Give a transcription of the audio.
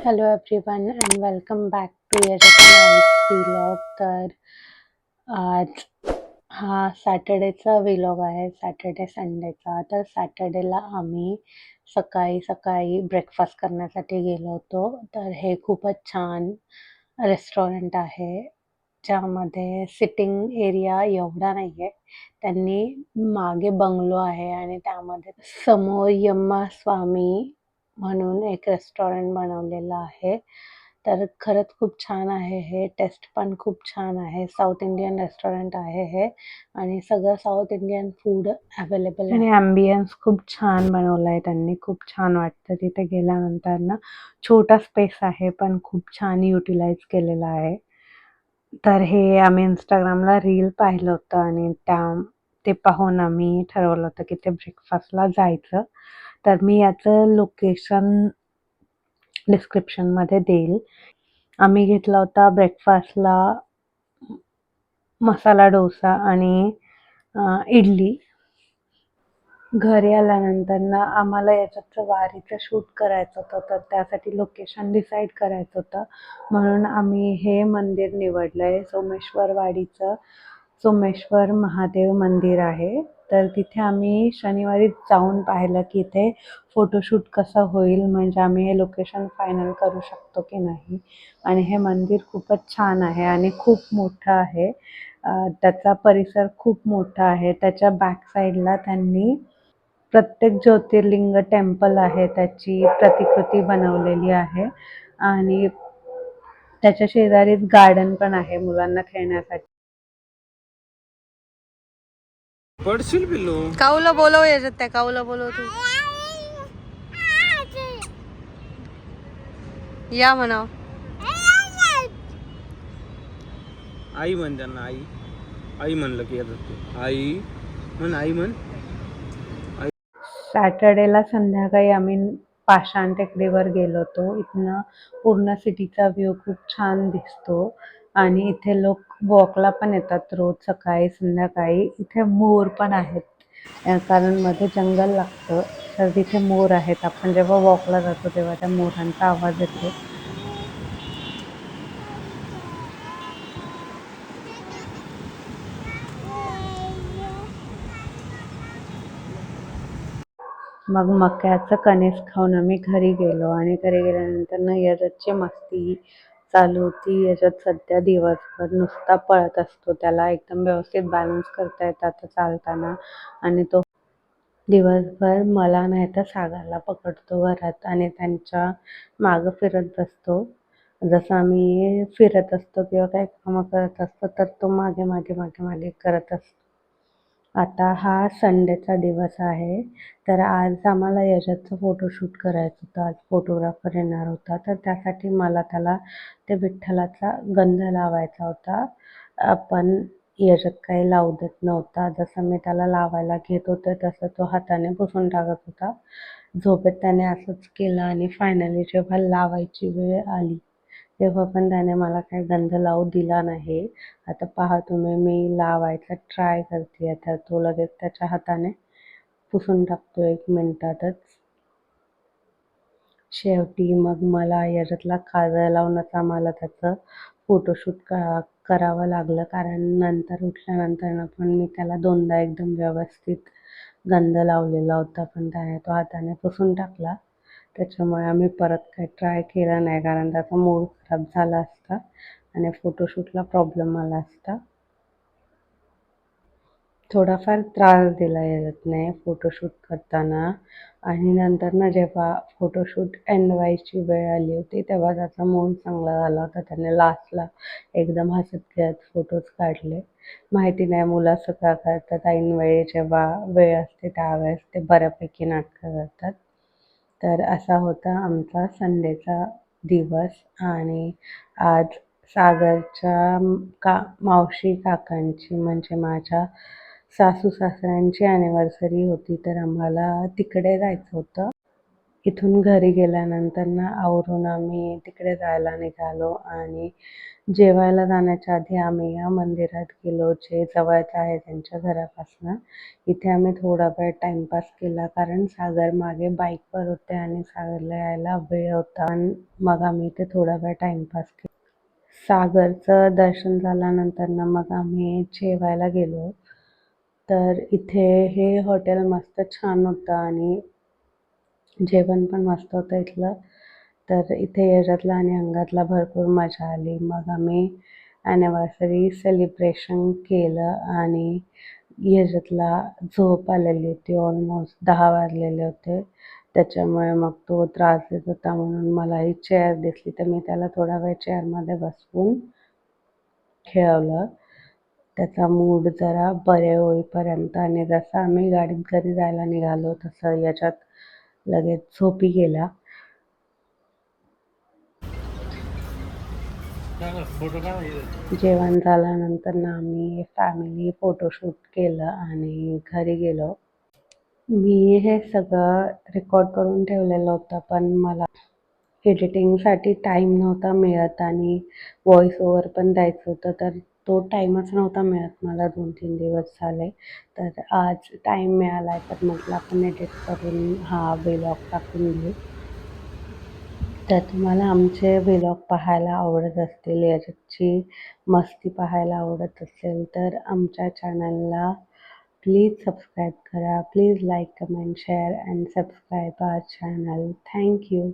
Hello everyone and welcome back to yet night vlog. तर आज हा सॅटर्डेचा व्लॉग आहे, सॅटर्डे संडेचा. तर सॅटर्डेला आम्ही सकाळी सकाळी ब्रेकफास्ट करण्यासाठी गेलो होतो. तर हे खूपच छान रेस्टॉरंट आहे, ज्यामध्ये सिटिंग एरिया एवढा नाही आहे. त्यांनी मागे बंगलो आहे आणि त्यामध्ये समोर यम्मा स्वामी म्हणून एक रेस्टॉरंट बनवलेलं आहे. तर खरंच खूप छान आहे हे. टेस्ट पण खूप छान आहे. साऊथ इंडियन रेस्टॉरंट आहे हे आणि सगळं साऊथ इंडियन फूड अवेलेबल आहे. आणि ॲम्बियन्स खूप छान बनवलं आहे त्यांनी. खूप छान वाटतं तिथे गेल्यानंतर ना. छोटा स्पेस आहे पण खूप छान युटिलाइज केलेला आहे. तर हे आम्ही इंस्टाग्रामला रील पाहिलं होतं आणि ते पाहून आम्ही ठरवलं होतं की ते ब्रेकफास्टला जायचं. तर मी याचं लोकेशन डिस्क्रिप्शनमध्ये देईल. आम्ही घेतला होता ब्रेकफास्टला मसाला डोसा आणि इडली. घरी आल्यानंतर ना आम्हाला याच्याचं वारीचं शूट करायचं होतं, तर त्यासाठी लोकेशन डिसाईड करायचं होतं. म्हणून आम्ही हे मंदिर निवडलं आहे, सोमेश्वरवाडीचं सोमेश्वर महादेव मंदिर आहे. तर तिथे आम्ही शनिवारी जाऊन पाहिलं की इथे फोटोशूट कसं होईल, म्हणजे आम्ही हे लोकेशन फायनल करू शकतो की नाही. आणि हे मंदिर खूपच छान आहे आणि खूप मोठं आहे. त्याचा परिसर खूप मोठा आहे. त्याच्या बॅक साईडला त्यांनी प्रत्येक ज्योतिर्लिंग टेम्पल आहे त्याची प्रतिकृती बनवलेली आहे आणि त्याच्या शेजारीच गार्डन पण आहे मुलांना खेळण्यासाठी. पडशील पिल्लू. काऊला बोलव याच्यात, त्या काऊला बोलव तू. या म्हणाव. आई म्हण त्यांना. आई आई म्हणलं की येतात ते. आई म्हण, आई म्हण. सॅटर्डेला संध्याकाळी आम्ही पाषाण टेकडीवर गेलो होतो. इथनं पूर्ण सिटीचा व्ह्यू खूप छान दिसतो आणि इथे लोक वॉकला पण येतात रोज सकाळी संध्याकाळी. इथे मोर पण आहेत, कारण मध्ये जंगल लागतं, तर तिथे मोर आहेत. आपण जेव्हा वॉकला जातो तेव्हा त्या मोरांचा आवाज येतो. मग मक्याचं कणीस खाऊन आम्ही घरी गेलो आणि घरी गेल्यानंतर ना यजतची मस्ती चालू होती. यजत सध्या दिवसभर नुसता पळत असतो. त्याला एकदम व्यवस्थित बॅलन्स करता येतं आता चालताना आणि तो दिवसभर मला नाही तर सागरला पकडतो घरात आणि त्यांच्या मागं फिरत बसतो. जसं आम्ही फिरत असतो किंवा काही कामं करत असतो तर तो मागे मागे मागे मागे करत असतो. आता हा संडेचा दिवस आहे, तर आज आम्हाला यशाचं फोटोशूट करायचं होतं. आज फोटोग्राफर येणार होता, तर त्यासाठी मला त्याला ते विठ्ठलाचा गंध लावायचा होता. पण यशत काही लावू देत नव्हता. जसं मी त्याला लावायला घेत होते तसं तो हाताने पुसून टाकत होता. झोपेत त्याने असंच केलं आणि फायनली जेव्हा लावायची वेळ आली तेव्हा पण त्याने मला काही गंध लावू दिला नाही. आता पहा तुम्ही, मी लावायचा ट्राय करते तर तो लगेच त्याच्या हाताने पुसून टाकतो 1 मिनिटातच. शेवटी मग मला याच्यातला काजळ लावूनच आम्हाला त्याचं फोटोशूट करावं लागलं, कारण नंतर उठल्यानंतर पण मी त्याला 2दा एकदम व्यवस्थित गंध लावलेला होता, पण त्याने तो हाताने पुसून टाकला. त्याच्यामुळे आम्ही परत काही ट्राय केला नाही, कारण त्याचा मूड खराब झाला असता आणि फोटोशूटला प्रॉब्लेम आला असता. थोडाफार त्रास दिला याच्यातने फोटोशूट करताना आणि नंतर ना जेव्हा फोटोशूट एंड व्हायची वेळ आली होती तेव्हा त्याचा मूड चांगला झाला होता. त्याने लास्टला एकदम हसत खेळत फोटोज काढले. माहिती नाही मुलं असं का करतात, ऐनवेळी जेव्हा वेळ असते त्यावेळेस ते बऱ्यापैकी नाटकं करतात. तर असा होता आमचा संडेचा दिवस आणि आज सागरच्या मावशी काकांची म्हणजे माझ्या सासू सासऱ्यांची ॲनिव्हर्सरी होती, तर आम्हाला तिकडे जायचं होतं. इथून घरी गेल्यानंतर ना आवरून आम्ही तिकडे जायला निघालो आणि जेवायला जाण्याच्या आधी आम्ही या मंदिरात गेलो, जे जवळच आहे त्यांच्या घरापासनं. इथे आम्ही थोडा वेळ टाईमपास केला कारण सागर मागे बाईकवर होते आणि सागरला यायला वेळ होता. मग आम्ही इथे थोडा वेळ टाईमपास केला. सागरचं दर्शन झाल्यानंतर ना मग आम्ही जेवायला गेलो. तर इथे हे हॉटेल मस्त छान होतं आणि जेवण पण मस्त होतं इथलं. तर इथे यशातला आणि अंगातला भरपूर मजा आली. मग आम्ही ॲनिव्हर्सरी सेलिब्रेशन केलं आणि यशातला झोप आलेली होती. ऑलमोस्ट 10 वाजलेले होते. त्याच्यामुळे मग तो त्रास देत होता म्हणून मला ही चेअर दिसली तर मी त्याला थोडा वेळ चेअरमध्ये बसवून खेळवलं. त्याचा मूड जरा बरे होईपर्यंत आणि जसं आम्ही गाडीत घरी जायला निघालो तसं याच्यात लगेच झोपी गेला. जेवण झाल्यानंतर ना आम्ही फॅमिली फोटोशूट केलं आणि घरी गेलो. मी हे सगळं रेकॉर्ड करून ठेवलेलं होतं पण मला एडिटिंगसाठी टाईम नव्हता मिळत आणि व्हॉईस ओव्हर पण द्यायचं होतं तर तो टाईमच नव्हता मिळत मला 2-3 दिवस झाले. तर आज टाईम मिळाला आहे तर म्हटलं आपण एडिट करून हा व्लॉग टाकून देऊ. तर तुम्हाला आमचे व्लॉग पाहायला आवडत असतील, याच्याची मस्ती पाहायला आवडत असेल तर आमच्या चॅनलला प्लीज सबस्क्राईब करा. Please like, comment, share and subscribe our channel. Thank you.